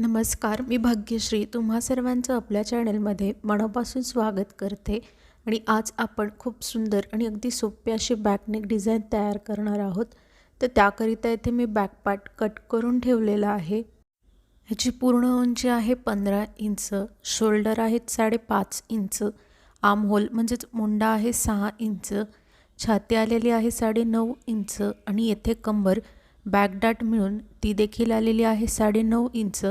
नमस्कार, मी भाग्यश्री तुम्हा सर्वांचं आपल्या चॅनलमध्ये मनापासून स्वागत करते. आणि आज आपण खूप सुंदर आणि अगदी सोपी अशी बॅकनेक डिझाईन तयार करणार आहोत. तर त्याकरिता इथे मी बॅकपार्ट कट करून ठेवलेला आहे. ह्याची पूर्ण उंची आहे 15 इंच, शोल्डर आहेत 5.5 इंच, आर्म होल म्हणजेच मुंडा आहे 6 इंच, छाती आलेली आहे 9.5 इंच आणि येथे कंबर बॅकडाट मिळून ती देखील आलेली आहे 9.5 इंच.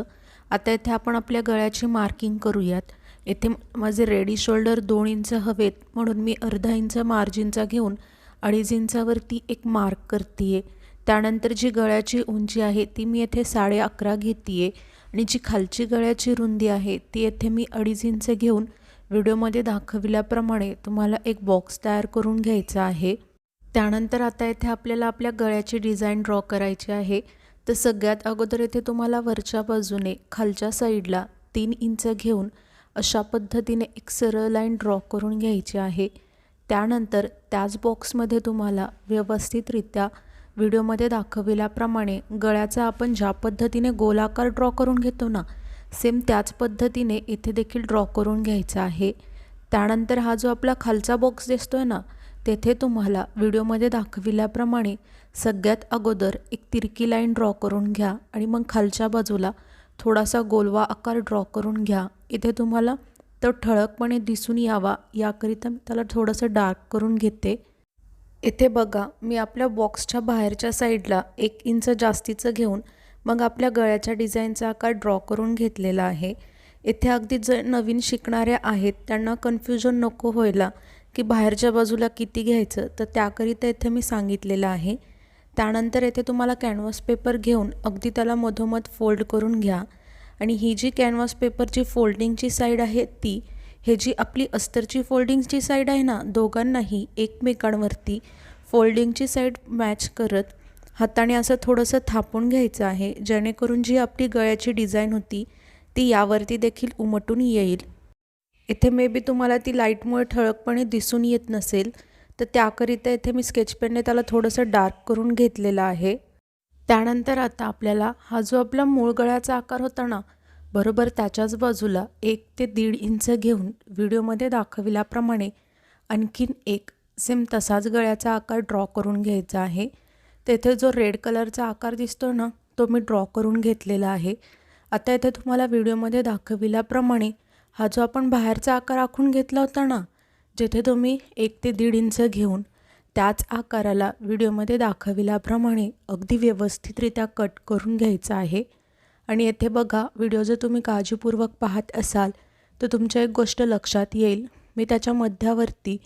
आता इथे आपण आपल्या गळ्याची मार्किंग करूयात. येथे माझे रेडी शोल्डर 2 इंच हवेत म्हणून मी अर्धा इंच मार्जिनचा घेऊन 2.5 इंचावरती एक मार्क करते. त्यानंतर जी गळ्याची उंची आहे ती मी येथे 11.5 घेते आणि जी खालची गळ्याची रुंदी आहे ती येथे मी 2.5 इंच घेऊन व्हिडिओमध्ये दाखविल्याप्रमाणे तुम्हाला एक बॉक्स तयार करून घ्यायचा आहे. त्यानंतर आता इथे आपल्याला आपल्या गळ्याची डिझाईन ड्रॉ करायची आहे. तर सगळ्यात अगोदर इथे तुम्हाला वरच्या बाजूने खालच्या साईडला 3 इंच घेऊन अशा पद्धतीने एक सरळ लाईन ड्रॉ करून घ्यायची आहे. त्यानंतर त्याच बॉक्समध्ये तुम्हाला व्यवस्थितरित्या व्हिडिओमध्ये दाखविल्याप्रमाणे गळ्याचा आपण ज्या पद्धतीने गोलाकार ड्रॉ करून घेतो ना, सेम त्याच पद्धतीने इथे देखील ड्रॉ करून घ्यायचा आहे. त्यानंतर हा जो आपला खालचा बॉक्स दिसतोय ना, तेथे तुम्हाला व्हिडिओमध्ये दाखविल्याप्रमाणे सगळ्यात अगोदर एक तिरकी लाईन ड्रॉ करून घ्या आणि मग खालच्या बाजूला थोडासा गोलवा आकार ड्रॉ करून घ्या. इथे तुम्हाला तो ठळकपणे दिसून यावा याकरिता मी त्याला थोडंसं डार्क करून घेते. इथे बघा, मी आपल्या बॉक्सच्या बाहेरच्या साईडला 1 इंच जास्तीचं घेऊन मग आपल्या गळ्याच्या डिझाईनचा आकार ड्रॉ करून घेतलेला आहे. इथे अगदी जे नवीन शिकणाऱ्या आहेत त्यांना कन्फ्युजन नको व्हायला की बाहेरच्या बाजूला किती घ्यायचं, तर त्याकरिता इथे मी सांगितलेलं आहे. त्यानंतर इथे तुम्हाला कॅनव्हास पेपर घेऊन अगदी त्याला मधोमध फोल्ड करून घ्या आणि ही जी कॅनव्हास पेपरची फोल्डिंगची साईड आहे ती हे जी आपली अस्तरची फोल्डिंगची साईड आहे ना, दोघांनाही एकमेकांवरती फोल्डिंगची साईड मॅच करत हाताने असं थोडंसं थापून घ्यायचं आहे, जेणेकरून जी आपली गळ्याची डिझाईन होती ती यावरती देखील उमटून येईल. इथे मे बी तुम्हाला ती लाईटमुळे ठळकपणे दिसून येत नसेल, तर त्याकरिता इथे मी स्केच पेनने त्याला थोडंसं डार्क करून घेतलेलं आहे. त्यानंतर आता आपल्याला हा जो आपला मूळ गळ्याचा आकार होता ना, बरोबर त्याच्याच बाजूला 1 ते 1.5 इंच घेऊन व्हिडिओमध्ये दाखविल्याप्रमाणे आणखीन एक सेम तसाच गळ्याचा आकार ड्रॉ करून घ्यायचा आहे. तेथे जो रेड कलरचा आकार दिसतो ना, तो मी ड्रॉ करून घेतलेला आहे. आता इथे तुम्हाला व्हिडिओमध्ये दाखविल्याप्रमाणे हा जो आपण बाहेरचा आकार आखून घेतला होता ना, जेथे तुम्ही 1 ते 1.5 इंच घेऊन त्याच आकाराला व्हिडिओमध्ये दाखविल्याप्रमाणे अगदी व्यवस्थितरित्या कट करून घ्यायचा आहे. आणि येथे बघा, व्हिडिओ जर तुम्ही काळजीपूर्वक पाहत असाल तर तुमच्या एक गोष्ट लक्षात येईल. मी त्याच्या मध्यावरती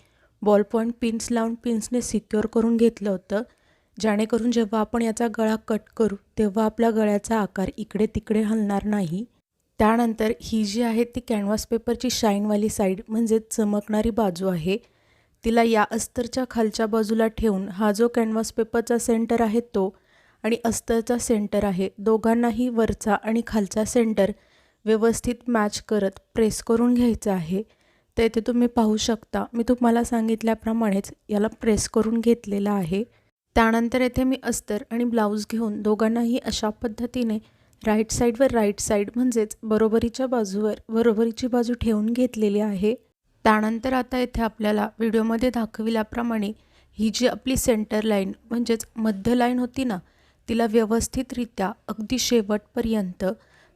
बॉल पॉईंट पिन्स लावून पिन्सने सिक्युअर करून घेतलं होतं, जेणेकरून जेव्हा आपण याचा गळा कट करू तेव्हा आपल्या गळ्याचा आकार इकडे तिकडे हलणार नाही. त्यानंतर ही जी आहे ती कॅनव्हास पेपरची शाईनवाली साईड म्हणजे चमकणारी बाजू आहे, तिला या अस्तरच्या खालच्या बाजूला ठेवून हा जो कॅनव्हास पेपरचा सेंटर आहे तो आणि अस्तरचा सेंटर आहे, दोघांनाही वरचा आणि खालचा सेंटर व्यवस्थित मॅच करत प्रेस करून घ्यायचं आहे. तर इथे तुम्ही पाहू शकता, मी तुम्हाला सांगितल्याप्रमाणेच याला प्रेस करून घेतलेलं आहे. त्यानंतर येथे मी अस्तर आणि ब्लाऊज घेऊन दोघांनाही अशा पद्धतीने राईट साईडवर राईट साईड म्हणजेच बरोबरीच्या बाजूवर बरोबरीची बाजू ठेवून घेतलेली आहे. त्यानंतर आता इथे आपल्याला व्हिडिओमध्ये दाखविल्याप्रमाणे ही जी आपली सेंटर लाईन म्हणजेच मध्य लाईन होती ना, तिला व्यवस्थितरित्या अगदी शेवटपर्यंत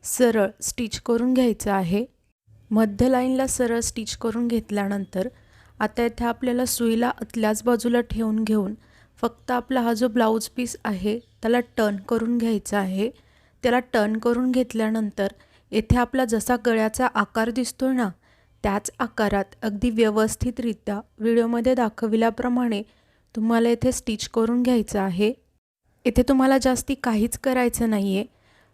सरळ स्टिच करून घ्यायचं आहे. मध्य लाईनला सरळ स्टिच करून घेतल्यानंतर आता इथे आपल्याला सुईला आतल्याच बाजूला ठेवून घेऊन फक्त आपला हा जो ब्लाऊज पीस आहे त्याला टर्न करून घ्यायचा आहे. त्याला टर्न करून घेतल्यानंतर येथे आपला जसा गळ्याचा आकार दिसतोय ना, त्याच आकारात अगदी व्यवस्थितरित्या व्हिडिओमध्ये दाखविल्याप्रमाणे तुम्हाला इथे स्टिच करून घ्यायचं आहे. इथे तुम्हाला जास्ती काहीच करायचं नाही आहे,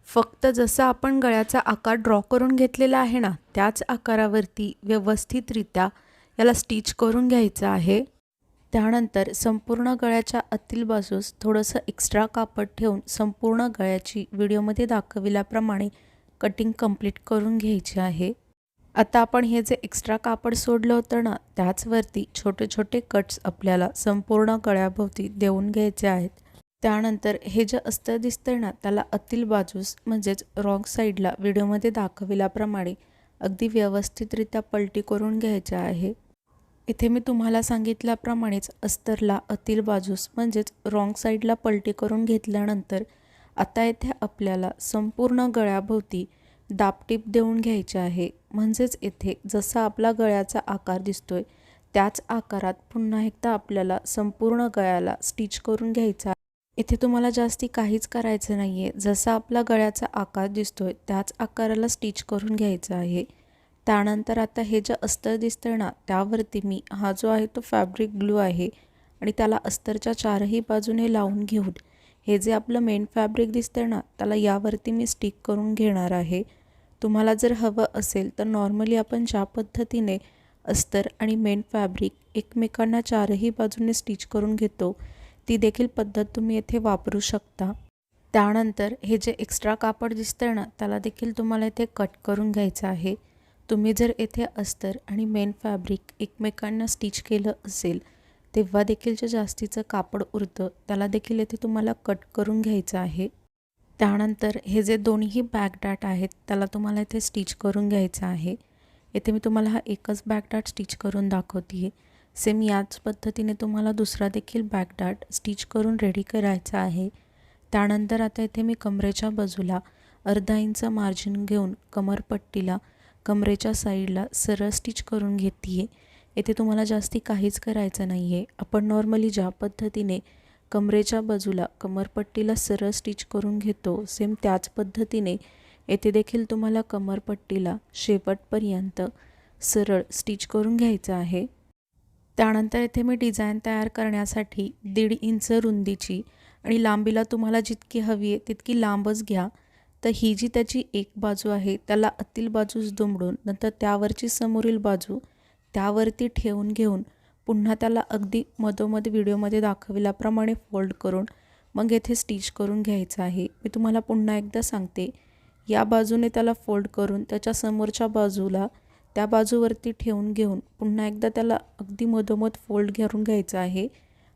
फक्त जसं आपण गळ्याचा आकार ड्रॉ करून घेतलेला आहे ना, त्याच आकारावरती व्यवस्थितरित्या याला स्टिच करून घ्यायचं आहे. त्यानंतर संपूर्ण गळ्याच्या आतील बाजूस थोडंसं एक्स्ट्रा कापड ठेवून संपूर्ण गळ्याची व्हिडिओमध्ये दाखविल्याप्रमाणे कटिंग कंप्लीट करून घ्यायची आहे. आता आपण हे जे एक्स्ट्रा कापड सोडलं होतं ना, त्याचवरती छोटे छोटे कट्स आपल्याला संपूर्ण गळ्याभोवती देऊन घ्यायचे आहेत. त्यानंतर हे जे अस्तर दिसतंय ना, त्याला आतील बाजूस म्हणजेच रॉंग साईडला व्हिडिओमध्ये दाखविल्याप्रमाणे अगदी व्यवस्थितरित्या पलटी करून घ्यायचे आहे. इथे मी तुम्हाला सांगितल्याप्रमाणेच अस्तरला आतील बाजूस म्हणजेच रॉंग साईडला पलटी करून घेतल्यानंतर आता इथे आपल्याला संपूर्ण गळ्याभोवती दाबटीप देऊन घ्यायचे आहे. म्हणजेच इथे जसा आपला गळ्याचा आकार दिसतोय त्याच आकारात पुन्हा एकदा आपल्याला संपूर्ण गळ्याला स्टिच करून घ्यायचा आहे. इथे तुम्हाला जास्ती काहीच करायचं नाही आहे. जसा आपला गळ्याचा आकार दिसतोय त्याच आकाराला स्टिच करून घ्यायचा आहे. त्यानंतर आता हे जे अस्तर दिसतंय ना, त्यावरती मी हा जो आहे तो फॅब्रिक ग्लू आहे आणि त्याला अस्तरच्या चारही बाजूने लावून घेऊन हे जे आपलं मेन फॅब्रिक दिसतंय ना, त्याला यावरती मी स्टिक करून घेणार आहे. तुम्हाला जर हवं असेल तर नॉर्मली आपण ज्या पद्धतीने अस्तर आणि मेन फॅब्रिक एकमेकांना चारही बाजूने स्टिच करून घेतो ती देखील पद्धत तुम्ही येथे वापरू शकता. त्यानंतर हे जे एक्स्ट्रा कापड दिसतंय ना, त्याला देखील तुम्हाला इथे कट करून घ्यायचं आहे. तुम्ही जर येथे अस्तर आणि मेन फॅब्रिक एकमेकांना स्टिच केलं असेल तेव्हा देखील जे जास्तीचं कापड उरतं त्याला देखील येथे तुम्हाला कट करून घ्यायचं आहे. त्यानंतर हे जे दोन्ही बॅक डाट आहेत त्याला तुम्हाला इथे स्टिच करून घ्यायचं आहे. इथे मी तुम्हाला हा एकच बॅक डाट स्टिच करून दाखवते आहे. सेम याच पद्धतीने तुम्हाला दुसरा देखील बॅक डाट स्टिच करून रेडी करायचा आहे. त्यानंतर आता इथे मी कमरेच्या बाजूला अर्धा इंच मार्जिन घेऊन कमरपट्टीला कमरेच्या साईडला सरळ स्टिच करून घेते आहे. येथे तुम्हाला जास्ती काहीच करायचं नाही आहे. आपण नॉर्मली ज्या पद्धतीने कमरेच्या बाजूला कमरपट्टीला सरळ स्टिच करून घेतो सेम त्याच पद्धतीने येथे देखील तुम्हाला कमरपट्टीला शेवटपर्यंत सरळ स्टिच करून घ्यायचं आहे. त्यानंतर इथे मी डिझाईन तयार करण्यासाठी 1.5 इंच रुंदीची आणि लांबीला तुम्हाला जितकी हवी आहे तितकी लांबच घ्या. तर ही जी त्याची एक बाजू आहे त्याला आतील बाजूस दुमडून नंतर त्यावरची समोरील बाजू त्यावरती ठेवून घेऊन पुन्हा त्याला अगदी मधोमध व्हिडिओमध्ये दाखविल्याप्रमाणे फोल्ड करून मग येथे स्टिच करून घ्यायचं आहे. मी तुम्हाला पुन्हा एकदा सांगते, या बाजूने त्याला फोल्ड करून त्याच्या समोरच्या बाजूला त्या बाजूवरती ठेवून घेऊन पुन्हा एकदा त्याला अगदी मधोमध फोल्ड करून घ्यायचं आहे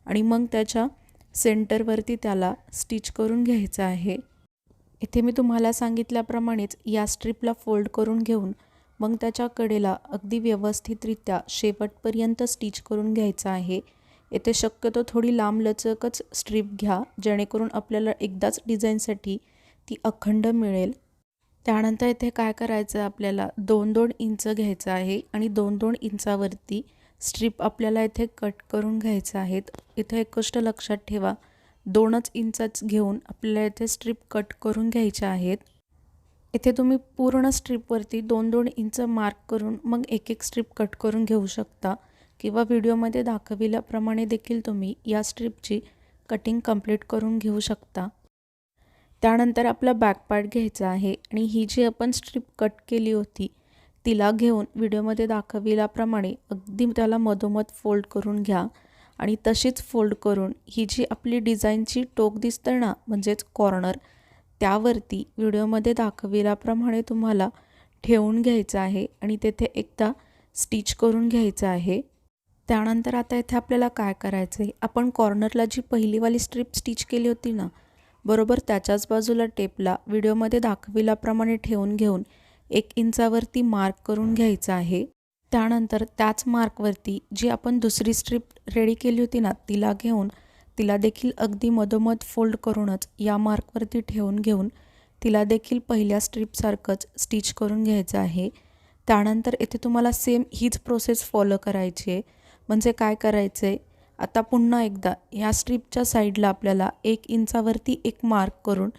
आणि मग त्याच्या सेंटरवरती त्याला स्टिच करून घ्यायचं आहे. इथे मी तुम्हाला सांगितल्याप्रमाणेच या स्ट्रिपला फोल्ड करून घेऊन मग त्याच्या कडेला अगदी व्यवस्थितरित्या शेवटपर्यंत स्टिच करून घ्यायचं आहे. येथे शक्यतो थोडी लांबलचकच स्ट्रिप घ्या जेणेकरून आपल्याला एकदाच डिझाईनसाठी ती अखंड मिळेल. त्यानंतर इथे काय करायचं, आपल्याला 2-2 इंच घ्यायचं आहे आणि 2-2 इंचावरती स्ट्रिप आपल्याला इथे कट करून घ्यायचं आहेत. इथे एक गोष्ट लक्षात ठेवा, 2च इंचच घेऊन आपल्याला इथे स्ट्रिप कट करून घ्यायच्या आहेत. इथे तुम्ही पूर्ण स्ट्रिपवरती 2-2 इंच मार्क करून मग एक स्ट्रिप कट करून घेऊ शकता किंवा व्हिडिओमध्ये दाखविल्याप्रमाणे देखील तुम्ही या स्ट्रिपची कटिंग कंप्लीट करून घेऊ शकता. त्यानंतर आपला बॅक पार्ट घ्यायचा आहे आणि ही जी आपण स्ट्रिप कट केली होती तिला घेऊन व्हिडिओमध्ये दाखविल्याप्रमाणे अगदी त्याला मधोमध फोल्ड करून घ्या आणि तशीच फोल्ड करून ही जी आपली डिझाईनची टोक दिसतं ना, म्हणजेच कॉर्नर, त्यावरती व्हिडिओमध्ये दाखविल्याप्रमाणे तुम्हाला ठेवून घ्यायचं आहे आणि तेथे एकदा स्टिच करून घ्यायचं आहे. त्यानंतर आता इथे आपल्याला काय करायचं आहे, आपण कॉर्नरला जी पहिलीवाली स्ट्रिप स्टिच केली होती ना, बरोबर त्याच्याच बाजूला टेपला व्हिडिओमध्ये दाखविल्याप्रमाणे ठेवून घेऊन 1 इंचावरती मार्क करून घ्यायचं आहे. त्यानंतर त्याच मार्कवरती जी आपण दुसरी स्ट्रिप रेडी केली होती ना, तिला घेऊन तिला देखील अगदी मधोमध फोल्ड करूनच या मार्कवरती ठेवून घेऊन तिला देखील पहिल्या स्ट्रिपसारखंच स्टिच करून घ्यायचं आहे. त्यानंतर इथे तुम्हाला सेम हीच प्रोसेस फॉलो करायची आहे. म्हणजे काय करायचं आहे, आता पुन्हा एकदा ह्या स्ट्रिपच्या साईडला आपल्याला 1 इंचावरती एक मार्क करून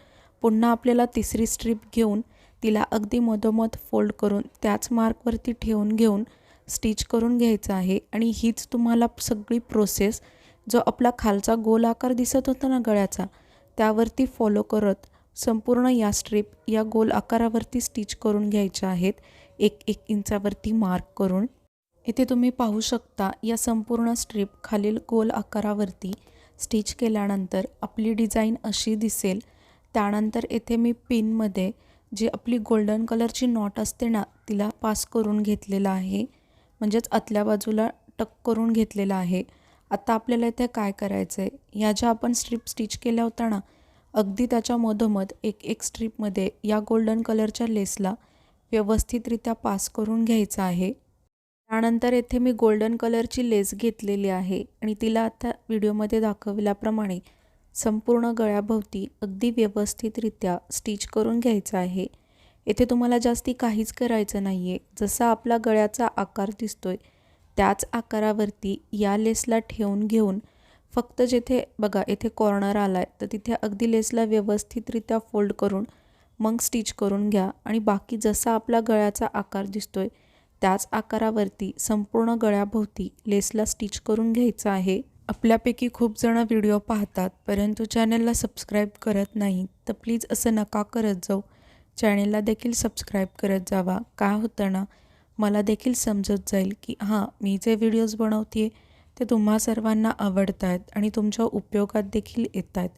पुन्हा आपल्याला तिसरी स्ट्रिप घेऊन तिला अगदी मधोमध फोल्ड करून त्याच मार्कवरती ठेवून घेऊन स्टिच करून घ्यायचं आहे. आणि हीच तुम्हाला सगळी प्रोसेस जो आपला खालचा गोल आकार दिसत होता ना गळ्याचा, त्यावरती फॉलो करत संपूर्ण या स्ट्रिप या गोल आकारावरती स्टिच करून घ्यायच्या आहेत 1-1 इंचावरती मार्क करून. इथे तुम्ही पाहू शकता या संपूर्ण स्ट्रिप खालील गोल आकारावरती स्टिच केल्यानंतर आपली डिझाईन अशी दिसेल. त्यानंतर इथे मी पिनमध्ये जी आपली गोल्डन कलरची नॉट असते ना, तिला पास करून घेतलेला आहे, म्हणजेच आतल्या बाजूला टक करून घेतलेला आहे. आता आपल्याला इथे काय करायचं आहे, या ज्या आपण स्ट्रीप स्टिच केल्या होत्या ना, अगदी त्याच्या मधोमध एक स्ट्रीपमध्ये या गोल्डन कलरच्या लेसला व्यवस्थितरित्या पास करून घ्यायचं आहे। त्यानंतर येथे मी गोल्डन कलरची लेस घेतलेली आहे आणि तिला आता व्हिडिओमध्ये दाखवल्याप्रमाणे संपूर्ण गळ्याभोवती अगदी व्यवस्थितरित्या स्टिच करून घ्यायचं आहे। येथे तुम्हाला जास्ती काहीच करायचं नाही आहे। जसा आपला गळ्याचा आकार दिसतोय त्याच आकारावरती या लेसला ठेवून घेऊन फक्त जिथे बघा इथे कॉर्नर आलाय तर तिथे अगदी लेसला व्यवस्थितरित्या फोल्ड करून मग स्टिच करून घ्या आणि बाकी जसा आपला गळ्याचा आकार दिसतोय त्याच आकारावरती संपूर्ण गळ्याभोवती लेसला स्टिच करून घ्यायचं आहे। आपल्यापैकी खूप जण व्हिडिओ पाहतात परंतु चॅनलला सबस्क्राईब करत नाही, तर प्लीज असं नका करत जाऊ। चॅनलला देखील सबस्क्राईब करत जावा। काय होतं ना, मला देखील समजत जाईल की हां, मी जे व्हिडिओज बनवते ते तुम्हा सर्वांना आवडत आहेत आणि तुमच्या उपयोगात देखील येत आहेत।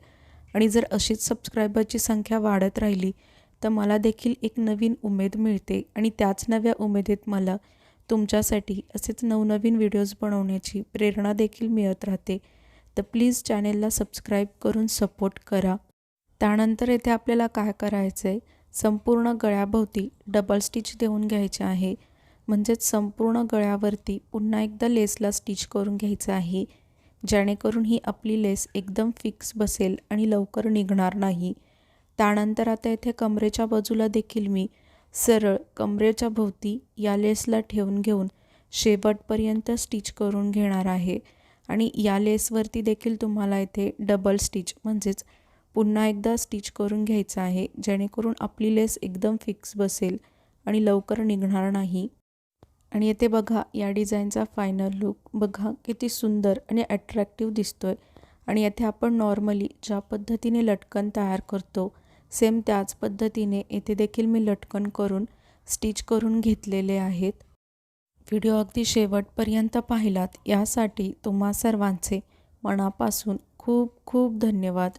आणि जर अशीच सबस्क्रायबरची संख्या वाढत राहिली तर मला देखील एक नवीन उमेद मिळते आणि त्याच नव्या उमेदीत मला तुमच्यासाठी असेच नवनवीन व्हिडिओज बनवण्याची प्रेरणा देखील मिळत राहते। तर प्लीज चॅनलला सबस्क्राईब करून सपोर्ट करा। त्यानंतर येथे आपल्याला काय करायचं आहे, संपूर्ण गळ्याभोवती डबल स्टिच देऊन घ्यायचे आहे। म्हणजेच संपूर्ण गळ्यावरती पुन्हा एकदा लेसला स्टिच करून घ्यायचं आहे, जेणेकरून ही आपली लेस एकदम फिक्स बसेल आणि लवकर निघणार नाही। त्यानंतर आता इथे कमरेच्या बाजूला देखील मी सरळ कमरेच्या भोवती या लेसला ठेवून घेऊन शेवटपर्यंत स्टिच करून घेणार आहे। आणि या लेसवरती देखील तुम्हाला इथे डबल स्टिच म्हणजेच पुन्हा एकदा स्टिच करून घ्यायचं आहे, जेणेकरून आपली लेस एकदम फिक्स बसेल आणि लवकर निघणार नाही। आणि येथे बघा या डिझाईनचा फायनल लुक बघा किती सुंदर आणि अट्रॅक्टिव्ह दिसतोय। आणि येथे आपण नॉर्मली ज्या पद्धतीने लटकन तयार करतो सेम त्याच पद्धतीने येथे देखील मी लटकन करून स्टिच करून घेतलेले आहेत। व्हिडिओ अगदी शेवटपर्यंत पाहिलात यासाठी तुम्हा सर्वांचे मनापासून खूप खूप धन्यवाद।